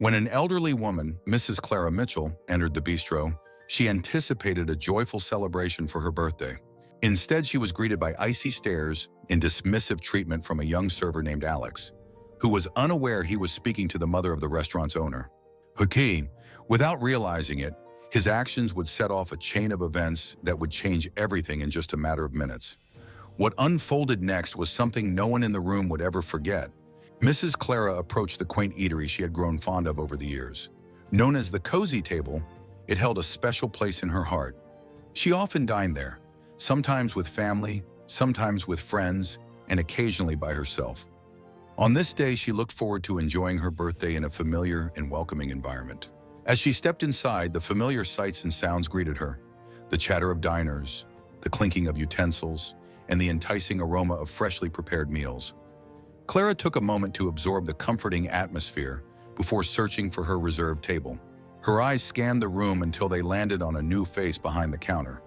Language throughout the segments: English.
When an elderly woman, Mrs. Clara Mitchell, entered the bistro, she anticipated a joyful celebration for her birthday. Instead, she was greeted by icy stares and dismissive treatment from a young server named Alex, who was unaware he was speaking to the mother of the restaurant's owner. Hooky, without realizing it, his actions would set off a chain of events that would change everything in just a matter of minutes. What unfolded next was something no one in the room would ever forget. Mrs. Clara approached the quaint eatery she had grown fond of over the years. Known as the Cozy Table, it held a special place in her heart. She often dined there, sometimes with family, sometimes with friends, and occasionally by herself. On this day, she looked forward to enjoying her birthday in a familiar and welcoming environment. As she stepped inside, the familiar sights and sounds greeted her. The chatter of diners, the clinking of utensils, and the enticing aroma of freshly prepared meals. Clara took a moment to absorb the comforting atmosphere before searching for her reserved table. Her eyes scanned the room until they landed on a new face behind the counter.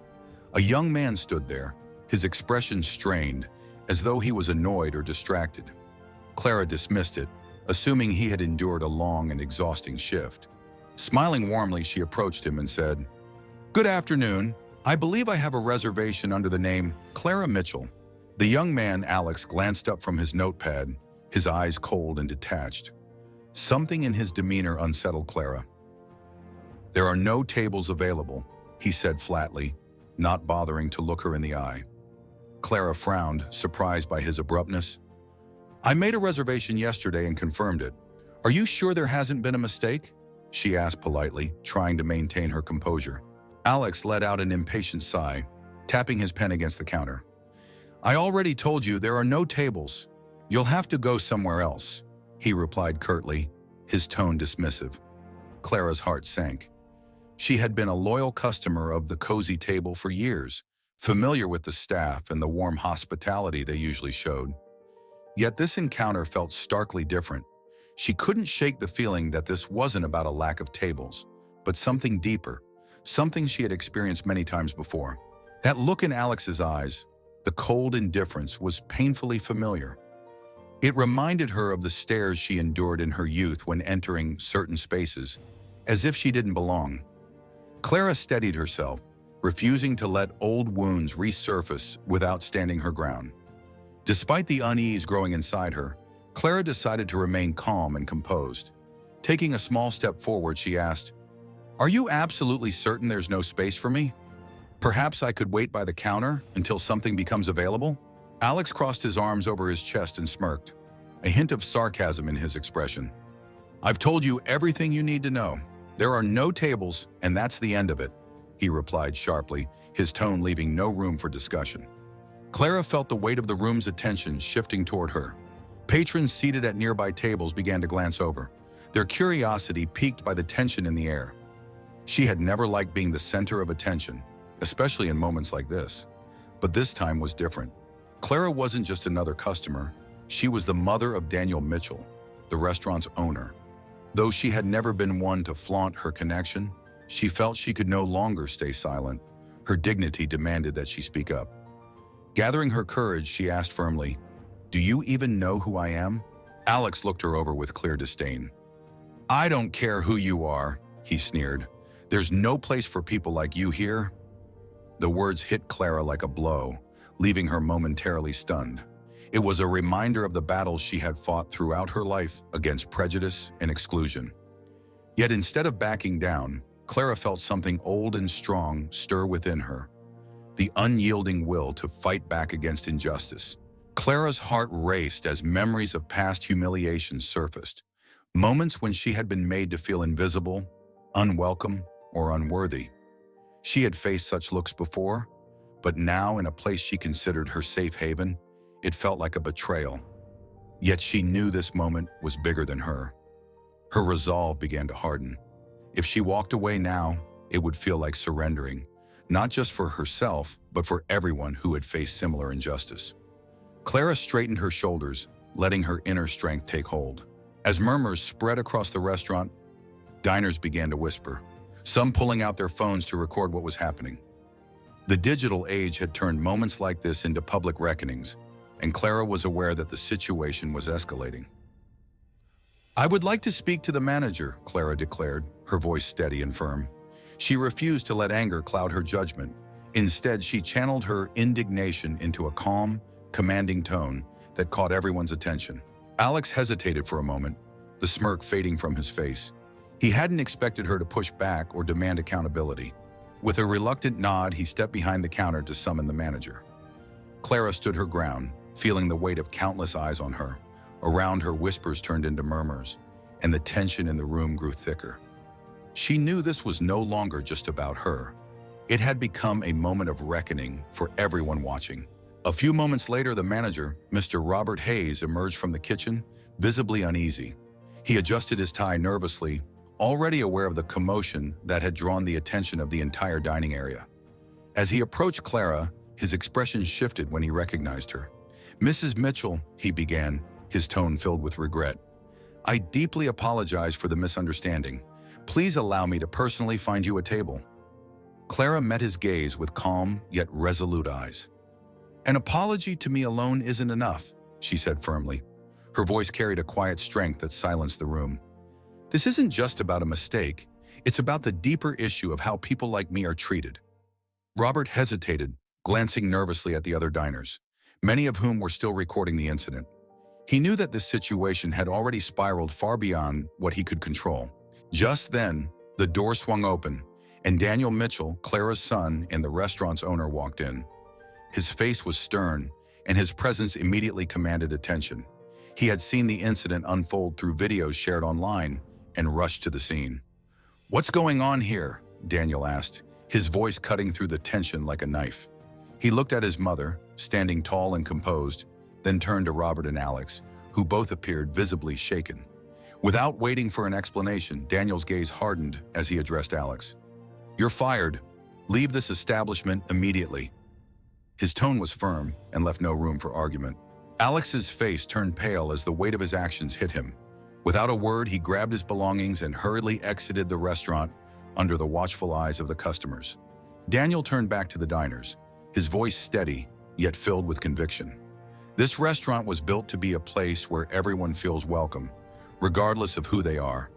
A young man stood there, his expression strained, as though he was annoyed or distracted. Clara dismissed it, assuming he had endured a long and exhausting shift. Smiling warmly, she approached him and said, "Good afternoon. I believe I have a reservation under the name Clara Mitchell." The young man, Alex, glanced up from his notepad, his eyes cold and detached. Something in his demeanor unsettled Clara. "There are no tables available," he said flatly, not bothering to look her in the eye. Clara frowned, surprised by his abruptness. "I made a reservation yesterday and confirmed it. Are you sure there hasn't been a mistake?" she asked politely, trying to maintain her composure. Alex let out an impatient sigh, tapping his pen against the counter. "I already told you there are no tables. You'll have to go somewhere else," he replied curtly, his tone dismissive. Clara's heart sank. She had been a loyal customer of the Cozy Table for years, familiar with the staff and the warm hospitality they usually showed. Yet this encounter felt starkly different. She couldn't shake the feeling that this wasn't about a lack of tables, but something deeper, something she had experienced many times before. That look in Alex's eyes, the cold indifference, was painfully familiar. It reminded her of the stares she endured in her youth when entering certain spaces, as if she didn't belong. Clara steadied herself, refusing to let old wounds resurface without standing her ground. Despite the unease growing inside her, Clara decided to remain calm and composed. Taking a small step forward, she asked, "Are you absolutely certain there's no space for me? Perhaps I could wait by the counter until something becomes available?" Alex crossed his arms over his chest and smirked, a hint of sarcasm in his expression. "I've told you everything you need to know. There are no tables, and that's the end of it," he replied sharply, his tone leaving no room for discussion. Clara felt the weight of the room's attention shifting toward her. Patrons seated at nearby tables began to glance over, their curiosity piqued by the tension in the air. She had never liked being the center of attention, especially in moments like this. But this time was different. Clara wasn't just another customer. She was the mother of Daniel Mitchell, the restaurant's owner. Though she had never been one to flaunt her connection, she felt she could no longer stay silent. Her dignity demanded that she speak up. Gathering her courage, she asked firmly, "Do you even know who I am?" Alex looked her over with clear disdain. "I don't care who you are," he sneered. "There's no place for people like you here." The words hit Clara like a blow, leaving her momentarily stunned. It was a reminder of the battles she had fought throughout her life against prejudice and exclusion. Yet instead of backing down, Clara felt something old and strong stir within her, the unyielding will to fight back against injustice. Clara's heart raced as memories of past humiliations surfaced, moments when she had been made to feel invisible, unwelcome, or unworthy. She had faced such looks before, but now in a place she considered her safe haven, it felt like a betrayal. Yet she knew this moment was bigger than her. Her resolve began to harden. If she walked away now, it would feel like surrendering, not just for herself, but for everyone who had faced similar injustice. Clara straightened her shoulders, letting her inner strength take hold. As murmurs spread across the restaurant, diners began to whisper, some pulling out their phones to record what was happening. The digital age had turned moments like this into public reckonings, and Clara was aware that the situation was escalating. "I would like to speak to the manager," Clara declared, her voice steady and firm. She refused to let anger cloud her judgment. Instead, she channeled her indignation into a calm, commanding tone that caught everyone's attention. Alex hesitated for a moment, the smirk fading from his face. He hadn't expected her to push back or demand accountability. With a reluctant nod, he stepped behind the counter to summon the manager. Clara stood her ground, feeling the weight of countless eyes on her. Around her, whispers turned into murmurs, and the tension in the room grew thicker. She knew this was no longer just about her. It had become a moment of reckoning for everyone watching. A few moments later, the manager, Mr. Robert Hayes, emerged from the kitchen, visibly uneasy. He adjusted his tie nervously, already aware of the commotion that had drawn the attention of the entire dining area. As he approached Clara, his expression shifted when he recognized her. "Mrs. Mitchell," he began, his tone filled with regret. "I deeply apologize for the misunderstanding. Please allow me to personally find you a table." Clara met his gaze with calm yet resolute eyes. "An apology to me alone isn't enough," she said firmly. Her voice carried a quiet strength that silenced the room. "This isn't just about a mistake. It's about the deeper issue of how people like me are treated." Robert hesitated, glancing nervously at the other diners, many of whom were still recording the incident. He knew that this situation had already spiraled far beyond what he could control. Just then, the door swung open, and Daniel Mitchell, Clara's son and the restaurant's owner, walked in. His face was stern, and his presence immediately commanded attention. He had seen the incident unfold through videos shared online and rushed to the scene. "What's going on here?" Daniel asked, his voice cutting through the tension like a knife. He looked at his mother, standing tall and composed, then turned to Robert and Alex, who both appeared visibly shaken. Without waiting for an explanation, Daniel's gaze hardened as he addressed Alex. "You're fired. Leave this establishment immediately." His tone was firm and left no room for argument. Alex's face turned pale as the weight of his actions hit him. Without a word, he grabbed his belongings and hurriedly exited the restaurant under the watchful eyes of the customers. Daniel turned back to the diners, his voice steady, yet filled with conviction. This restaurant was built to be a place where everyone feels welcome, regardless of who they are.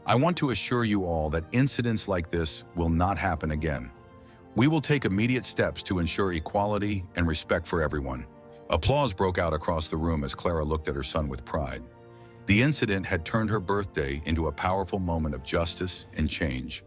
"I want to assure you all that incidents like this will not happen again. We will take immediate steps to ensure equality and respect for everyone." Applause broke out across the room as Clara looked at her son with pride. The incident had turned her birthday into a powerful moment of justice and change.